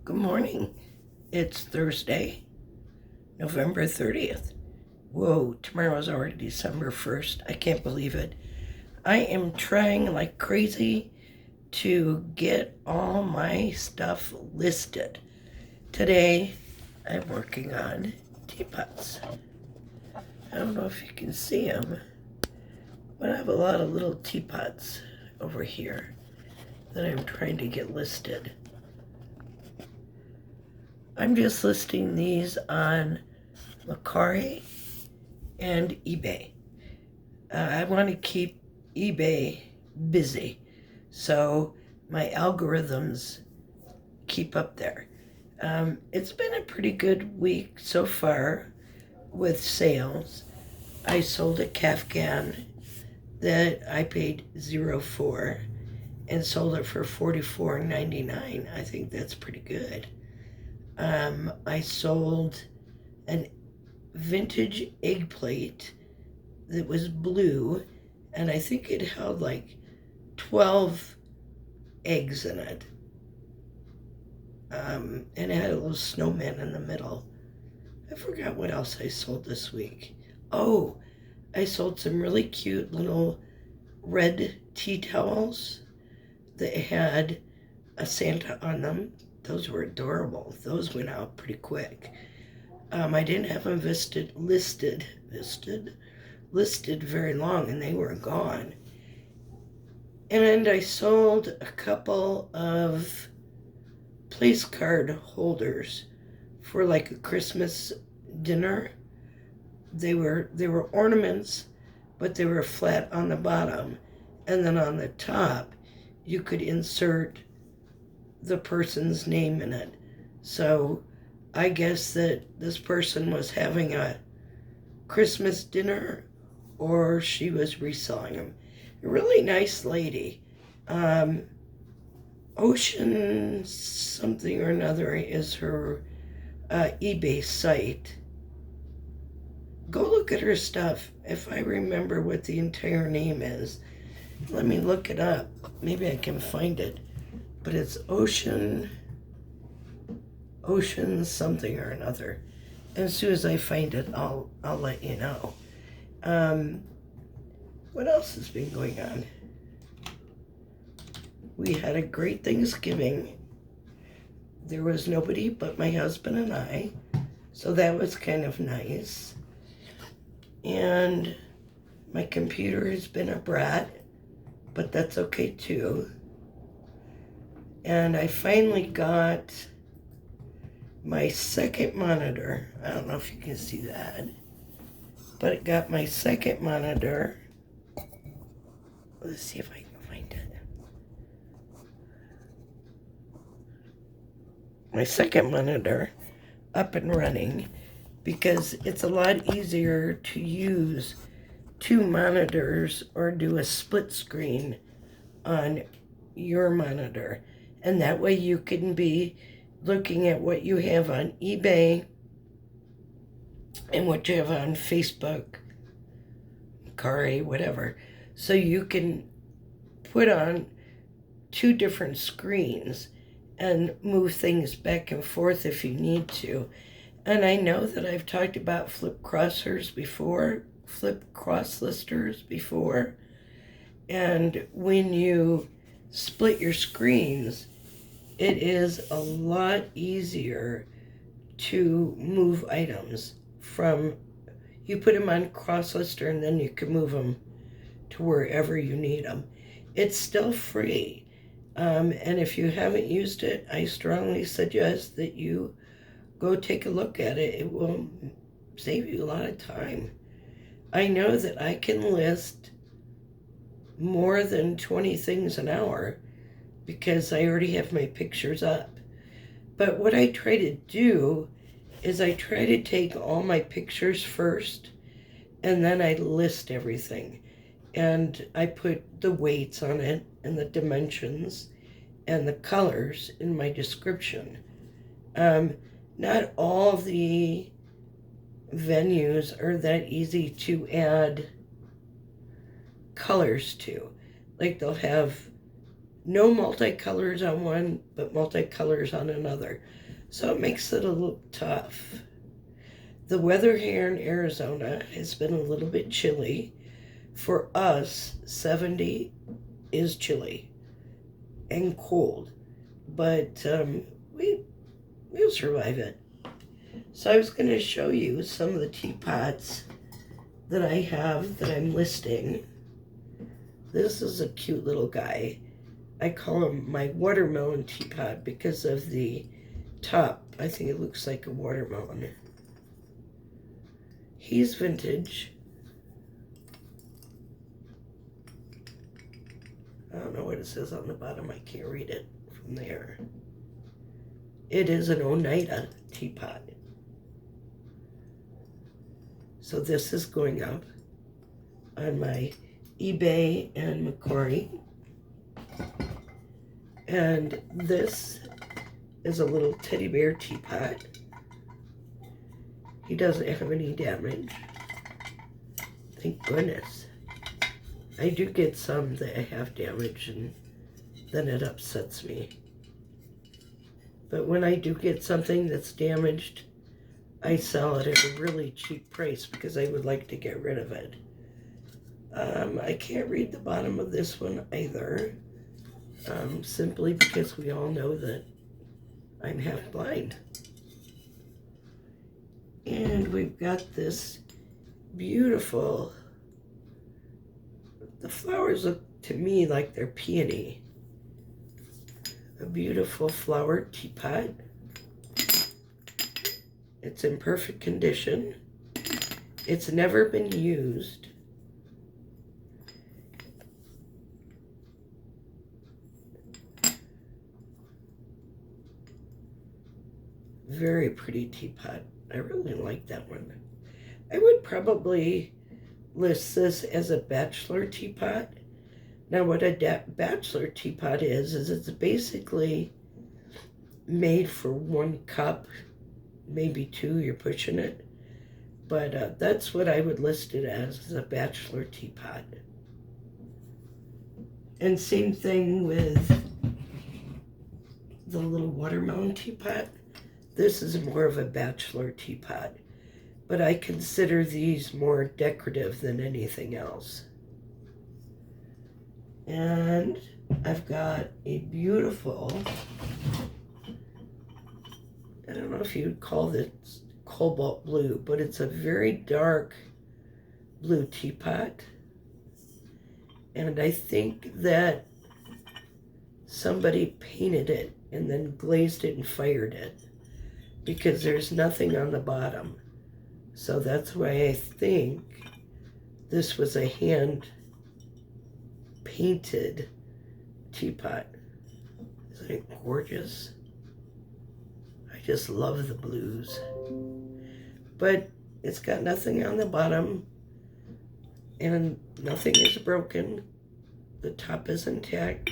Good morning. It's Thursday, November 30th. Whoa, tomorrow's already December 1st. I can't believe it. I am trying like crazy to get all my stuff listed. Today, I'm working on teapots. I don't know if you can see them, but I have a lot of little teapots over here that I'm trying to get listed. I'm just listing these on Mercari and eBay. I want to keep eBay busy, so my algorithms keep up there. It's been a pretty good week so far with sales. I sold a Kafgan that I paid $0 for and sold it for $44.99. I think that's pretty good. I sold an vintage egg plate that was blue, and I think it held like 12 eggs in it. And it had a little snowman in the middle. I forgot what else I sold this week. Oh, I sold some really cute little red tea towels that had a Santa on them. Those were adorable. Those went out pretty quick. I didn't have them listed very long, and they were gone. And I sold a couple of place card holders for like a Christmas dinner. They were ornaments, but they were flat on the bottom, and then on the top you could insert the person's name in it. So I guess that this person was having a Christmas dinner, or she was reselling them. A really nice lady. Ocean something or another is her eBay site. Go look at her stuff. If I remember what the entire name is, let me look it up. Maybe I can find it. But it's Ocean something or another. As soon as I find it, I'll let you know. What else has been going on? We had a great Thanksgiving. There was nobody but my husband and I, so that was kind of nice. And my computer has been a brat, but that's okay too. And I finally got my second monitor. I don't know if you can see that, but it got my second monitor. Let's see if I can find it. My second monitor up and running, because it's a lot easier to use two monitors or do a split screen on your monitor. And that way you can be looking at what you have on eBay and what you have on Facebook, Mercari, whatever. So you can put on two different screens and move things back and forth if you need to. And I know that I've talked about flip cross listers before. And when you split your screens, it is a lot easier to move items from, you put them on cross-lister and then you can move them to wherever you need them. It's still free. And if you haven't used it, I strongly suggest that you go take a look at it. It will save you a lot of time. I know that I can list more than 20 things an hour because I already have my pictures up. But what I try to do is I try to take all my pictures first, and then I list everything. And I put the weights on it and the dimensions and the colors in my description. Not all the venues are that easy to add colors to. Like they'll have No multicolors on one, but multicolors on another. So it makes it a little tough. The weather here in Arizona has been a little bit chilly. For us, 70 is chilly and cold, but we'll survive it. So I was going to show you some of the teapots that I have that I'm listing. This is a cute little guy. I call him my watermelon teapot because of the top. I think it looks like a watermelon. He's vintage. I don't know what it says on the bottom. I can't read it from there. It is an Oneida teapot. So this is going up on my eBay and Macquarie. And this is a little teddy bear teapot. He doesn't have any damage. Thank goodness. I do get some that have damage and then it upsets me. But when I do get something that's damaged, I sell it at a really cheap price because I would like to get rid of it. I can't read the bottom of this one either, simply because we all know that I'm half blind. And we've got this beautiful, the flowers look to me like they're peony. A beautiful flowered teapot. It's in perfect condition. It's never been used. Very pretty teapot. I really like that one. I would probably list this as a bachelor teapot. Now what a bachelor teapot is it's basically made for 1 cup, maybe 2, you're pushing it. But that's what I would list it as a bachelor teapot. And same thing with the little watermelon teapot. This is more of a bachelor teapot, but I consider these more decorative than anything else. And I've got a beautiful, I don't know if you'd call this cobalt blue, but it's a very dark blue teapot. And I think that somebody painted it and then glazed it and fired it, because there's nothing on the bottom. So that's why I think this was a hand painted teapot. Isn't it gorgeous? I just love the blues. But it's got nothing on the bottom and nothing is broken. The top is intact.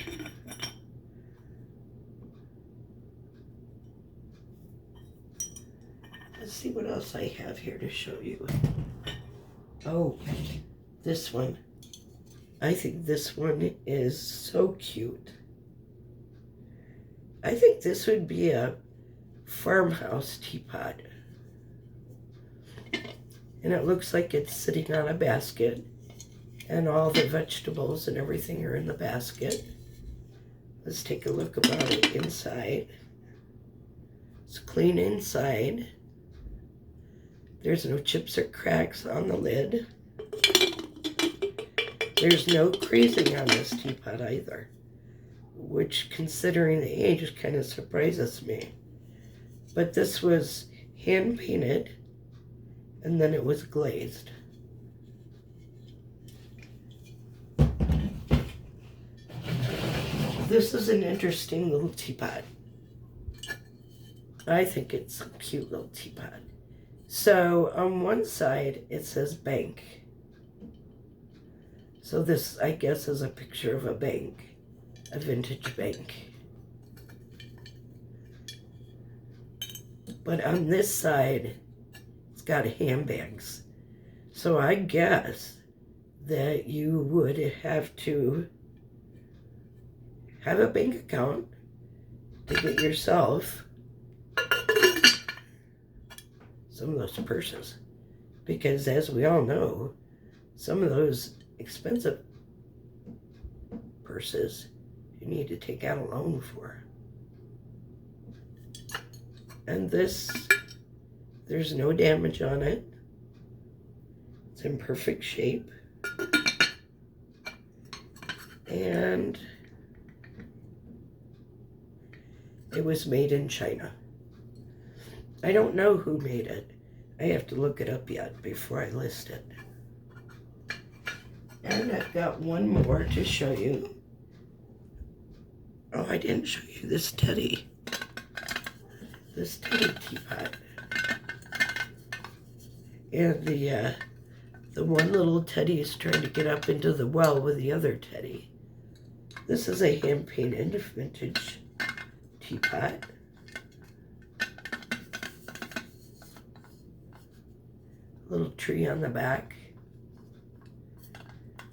Let's see what else I have here to show you. Oh, this one. I think this one is so cute. I think this would be a farmhouse teapot. And it looks like it's sitting on a basket, and all the vegetables and everything are in the basket. Let's take a look about it inside. It's clean inside. There's no chips or cracks on the lid. There's no crazing on this teapot either, which, considering the age, kind of surprises me. But this was hand painted and then it was glazed. This is an interesting little teapot. I think it's a cute little teapot. So on one side it says bank. So this, I guess, is a picture of a bank, a vintage bank. But on this side, it's got handbags. So I guess that you would have to have a bank account to get yourself some of those purses. Because as we all know, some of those expensive purses you need to take out a loan for. And this, there's no damage on it. It's in perfect shape. And it was made in China. I don't know who made it. I have to look it up yet before I list it. And I've got one more to show you. Oh, I didn't show you this teddy. This teddy teapot. And the one little teddy is trying to get up into the well with the other teddy. This is a hand-painted vintage teapot. Little tree on the back.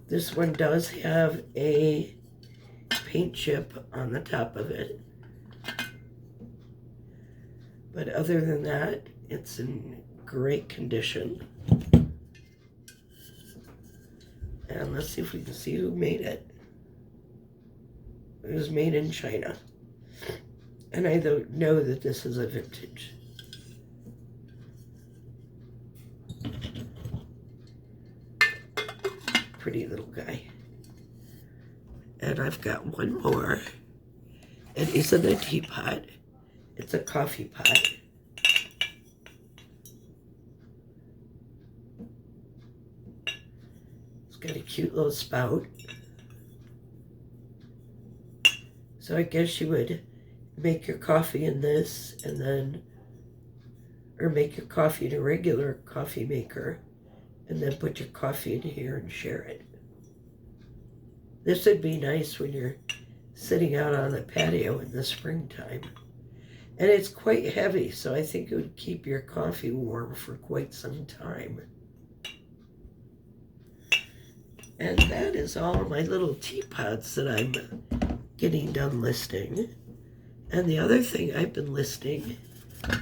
This one does have a paint chip on the top of it. But other than that, it's in great condition. And let's see if we can see who made it. It was made in China. And I don't know that this is a vintage. Pretty little guy. And I've got one more. It isn't a teapot. It's a coffee pot. It's got a cute little spout. So I guess you would make your coffee in this and then, or make your coffee in a regular coffee maker and then put your coffee in here and share it. This would be nice when you're sitting out on the patio in the springtime. And it's quite heavy, so I think it would keep your coffee warm for quite some time. And that is all my little teapots that I'm getting done listing. And the other thing I've been listing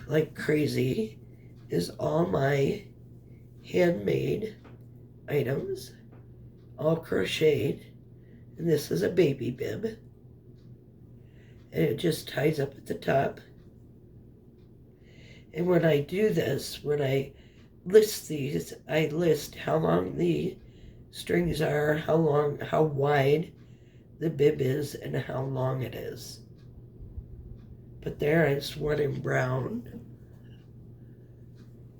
like crazy is all my handmade items, all crocheted. And this is a baby bib. And it just ties up at the top. And when I do this, when I list these, I list how long the strings are, how wide the bib is, and how long it is. But there is one in brown.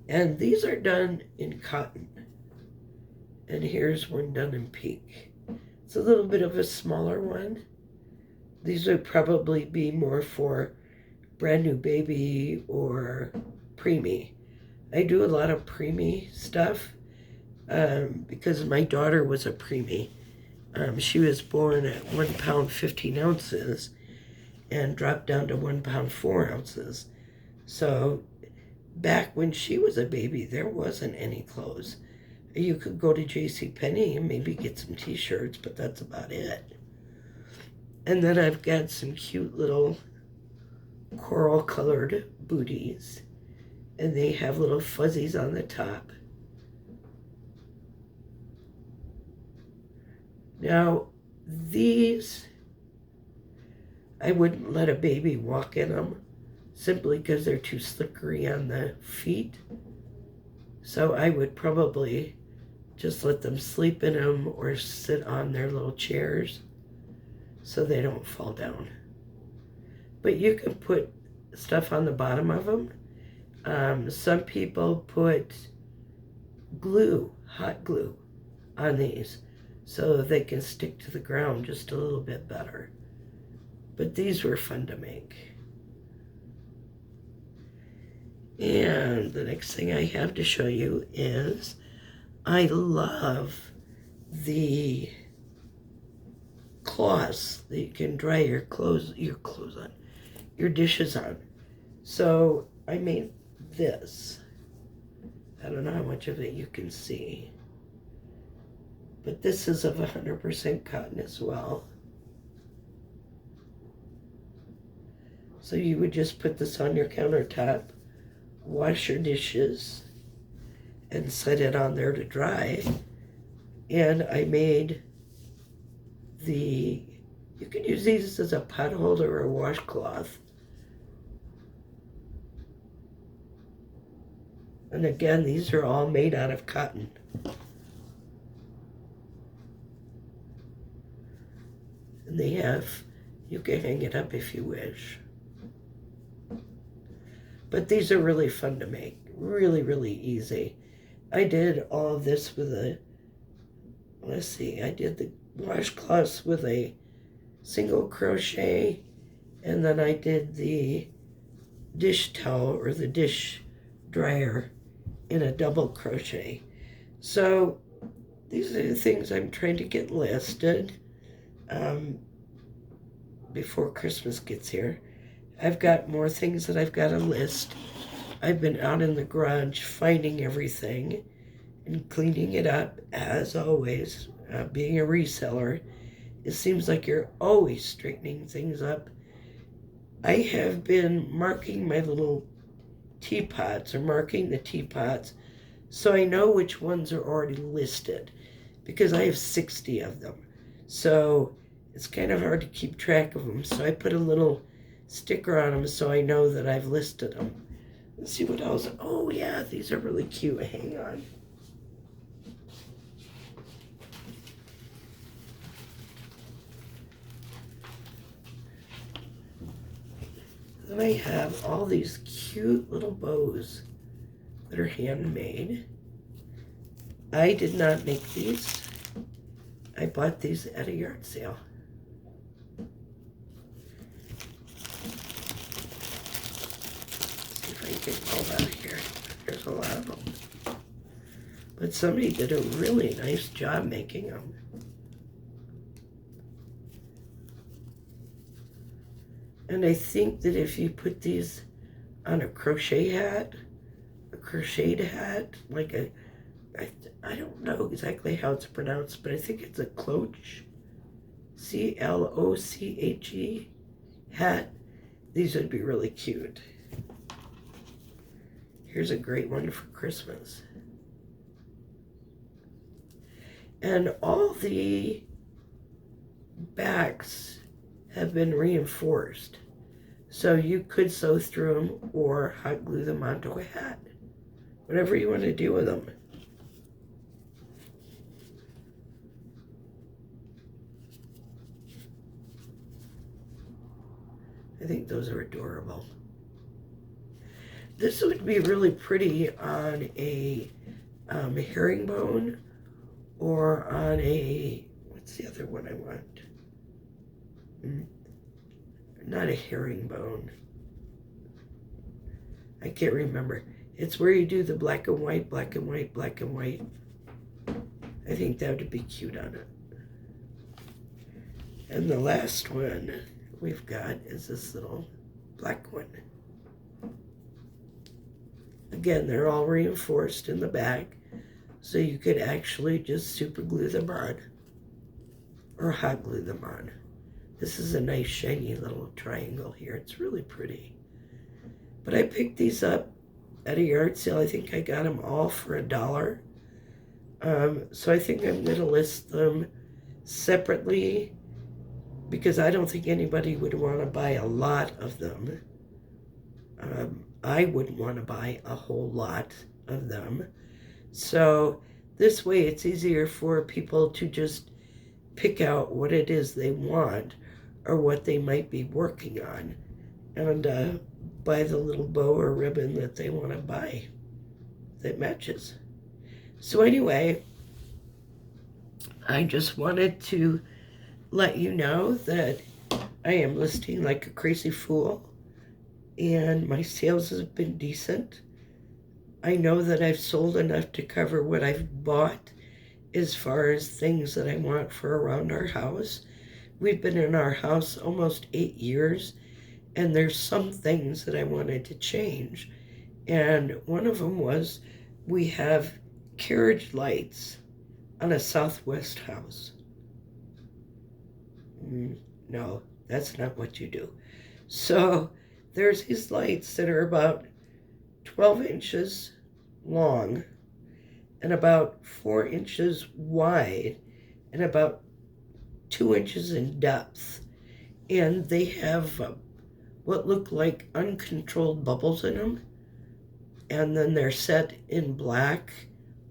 And these are done in cotton. And here's one done in pink. It's a little bit of a smaller one. These would probably be more for brand new baby or preemie. I do a lot of preemie stuff because my daughter was a preemie. She was born at 1 pound 15 ounces and dropped down to 1 pound 4 ounces. So back when she was a baby, there wasn't any clothes. You could go to JCPenney and maybe get some t-shirts, but that's about it. And then I've got some cute little coral colored booties, and they have little fuzzies on the top. Now, these, I wouldn't let a baby walk in them simply because they're too slippery on the feet. So I would probably just let them sleep in them or sit on their little chairs so they don't fall down. But you can put stuff on the bottom of them. Some people put glue, hot glue, on these so they can stick to the ground just a little bit better. But these were fun to make. And the next thing I have to show you is I love the cloths that you can dry your clothes on, your dishes on. So I made this. I don't know how much of it you can see, but this is of 100% cotton as well. So you would just put this on your countertop, wash your dishes, and set it on there to dry. And I made you can use these as a pot holder or a washcloth. And again, these are all made out of cotton. And you can hang it up if you wish. But these are really fun to make. Really, really easy. I did all of this with I did the washcloths with a single crochet, and then I did the dish towel or the dish dryer in a double crochet. So these are the things I'm trying to get listed before Christmas gets here. I've got more things that I've got to list. I've been out in the garage finding everything and cleaning it up, as always. Being a reseller, it seems like you're always straightening things up. I have been marking my little teapots, or marking the teapots, so I know which ones are already listed, because I have 60 of them. So it's kind of hard to keep track of them. So I put a little sticker on them so I know that I've listed them. Let's see what else. Oh yeah, these are really cute. Hang on. Then I have all these cute little bows that are handmade. I did not make these. I bought these at a yard sale. See if I can get them all out of here. There's a lot of them. But somebody did a really nice job making them. And I think that if you put these on a crocheted hat, like I don't know exactly how it's pronounced, but I think it's a cloche, C-L-O-C-H-E hat. These would be really cute. Here's a great one for Christmas. And all the backs have been reinforced. So you could sew through them or hot glue them onto a hat. Whatever you want to do with them. I think those are adorable. This would be really pretty on a herringbone, or on what's the other one I want? Not a herringbone. I can't remember. It's where you do the black and white, black and white, black and white. I think that would be cute on it. And the last one we've got is this little black one. Again, they're all reinforced in the back, so you could actually just super glue them on or hot glue them on. This is a nice shiny little triangle here. It's really pretty. But I picked these up at a yard sale. I think I got them all for $1. So I think I'm going to list them separately, because I don't think anybody would want to buy a lot of them. I wouldn't want to buy a whole lot of them. So this way it's easier for people to just pick out what it is they want or what they might be working on, and buy the little bow or ribbon that they want to buy that matches. So anyway, I just wanted to let you know that I am listing like a crazy fool, and my sales have been decent. I know that I've sold enough to cover what I've bought as far as things that I want for around our house. We've been in our house almost 8 years, and there's some things that I wanted to change. And one of them was we have carriage lights on a southwest house. No, that's not what you do. So there's these lights that are about 12 inches long and about 4 inches wide and about 2 inches in depth. And they have what look like uncontrolled bubbles in them. And then they're set in black.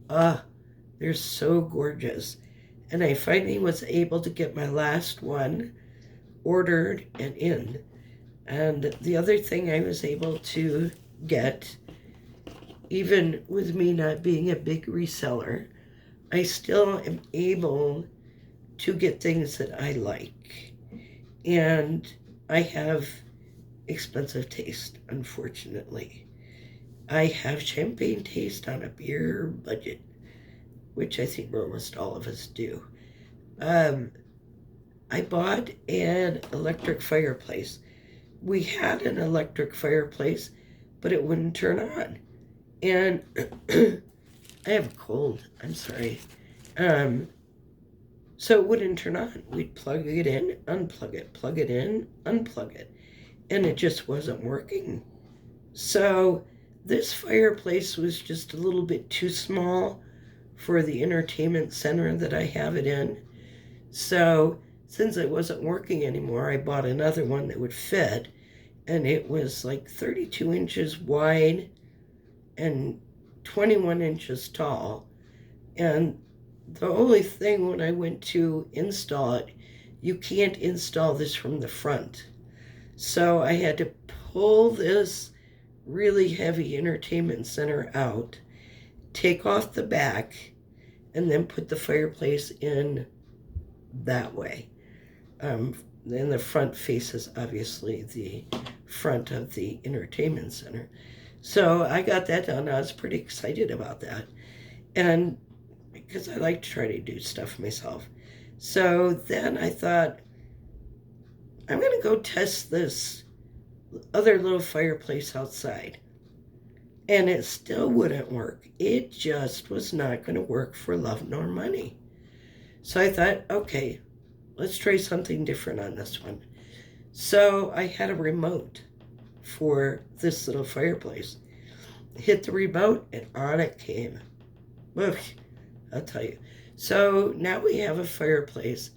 They're so gorgeous. And I finally was able to get my last one ordered and in. And the other thing I was able to get, even with me not being a big reseller, I still am able to get things that I like. And I have expensive taste, unfortunately. I have champagne taste on a beer budget, which I think almost all of us do. I bought an electric fireplace. We had an electric fireplace, but it wouldn't turn on. And I have a cold, I'm sorry. So it wouldn't turn on. We'd plug it in, unplug it, plug it in, unplug it. And it just wasn't working. So this fireplace was just a little bit too small for the entertainment center that I have it in. So since it wasn't working anymore, I bought another one that would fit. And it was like 32 inches wide and 21 inches tall. And the only thing when I went to install it, you can't install this from the front. So I had to pull this really heavy entertainment center out, take off the back, and then put the fireplace in that way. Then the front faces, obviously, the front of the entertainment center. So I got that done. I was pretty excited about that. And because I like to try to do stuff myself. So then I thought, I'm going to go test this other little fireplace outside. And it still wouldn't work. It just was not going to work for love nor money. So I thought, okay, let's try something different on this one. So I had a remote for this little fireplace. Hit the remote and on it came. Ugh, I'll tell you. So now we have a fireplace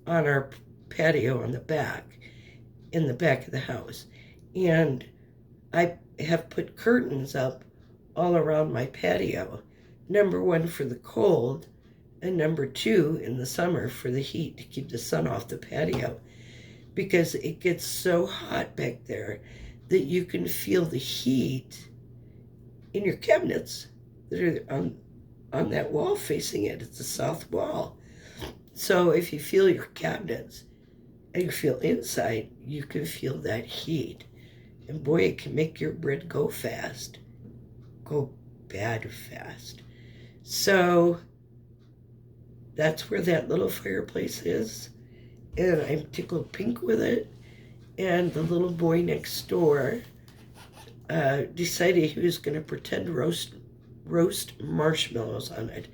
on our patio on the back, in the back of the house. And I have put curtains up all around my patio. Number one for the cold, and number two in the summer for the heat, to keep the sun off the patio. Because it gets so hot back there that you can feel the heat in your cabinets that are on that wall facing it. It's a south wall. So if you feel your cabinets and you feel inside, you can feel that heat. And boy, it can make your bread go fast. Go bad fast. So that's where that little fireplace is. And I'm tickled pink with it. And the little boy next door decided he was going to pretend roast marshmallows on it.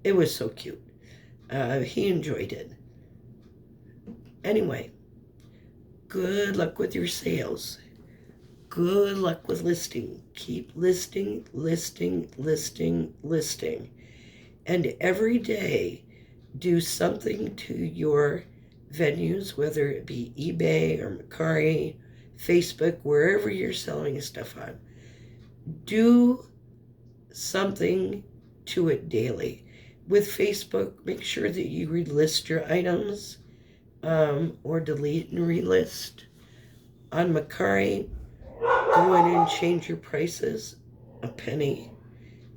It was so cute. He enjoyed it. Anyway, good luck with your sales. Good luck with listing. Keep listing, listing, listing, listing. And every day, do something to your venues, whether it be eBay or Mercari, Facebook, wherever you're selling stuff on. Do something to it daily. With Facebook, make sure that you relist your items or delete and relist. On Mercari, go in and change your prices a penny.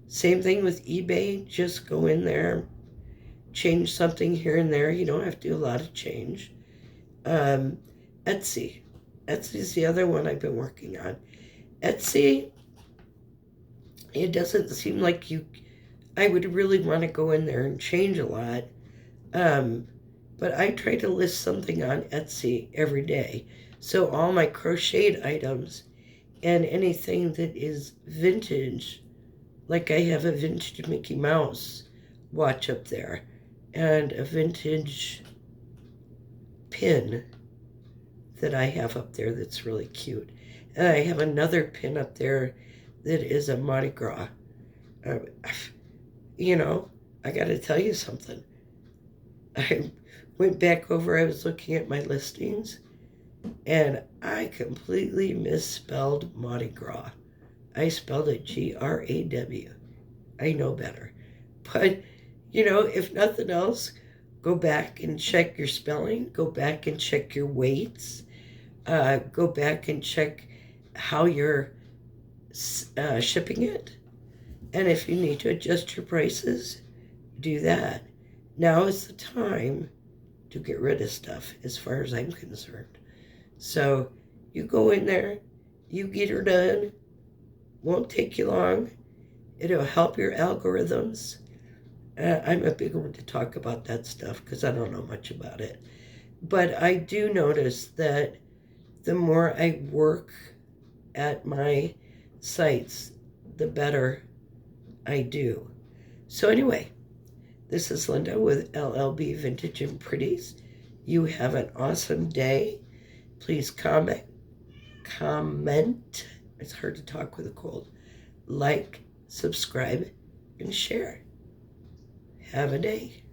Same thing with eBay. Just go in there, change something here and there. You don't have to do a lot of change. Etsy. Etsy's the other one I've been working on. Etsy, it doesn't seem like I would really want to go in there and change a lot. But I try to list something on Etsy every day. So all my crocheted items and anything that is vintage, like I have a vintage Mickey Mouse watch up there and a vintage pin that I have up there that's really cute. And I have another pin up there that is a Mardi Gras. Uh, you know, I got to tell you something. I went back over, I was looking at my listings, and I completely misspelled Mardi Gras. I spelled it Graw. I know better. But, if nothing else, go back and check your spelling, go back and check your weights, go back and check how you're shipping it. And if you need to adjust your prices, do that. Now is the time to get rid of stuff, as far as I'm concerned. So you go in there, you get her done. Won't take you long. It'll help your algorithms. I'm a big one to talk about that stuff because I don't know much about it. But I do notice that the more I work at my sites, the better I do. So anyway, this is Linda with LLB Vintage and Pretties. You have an awesome day. Please comment. It's hard to talk with a cold. Like, subscribe, and share. Have a day.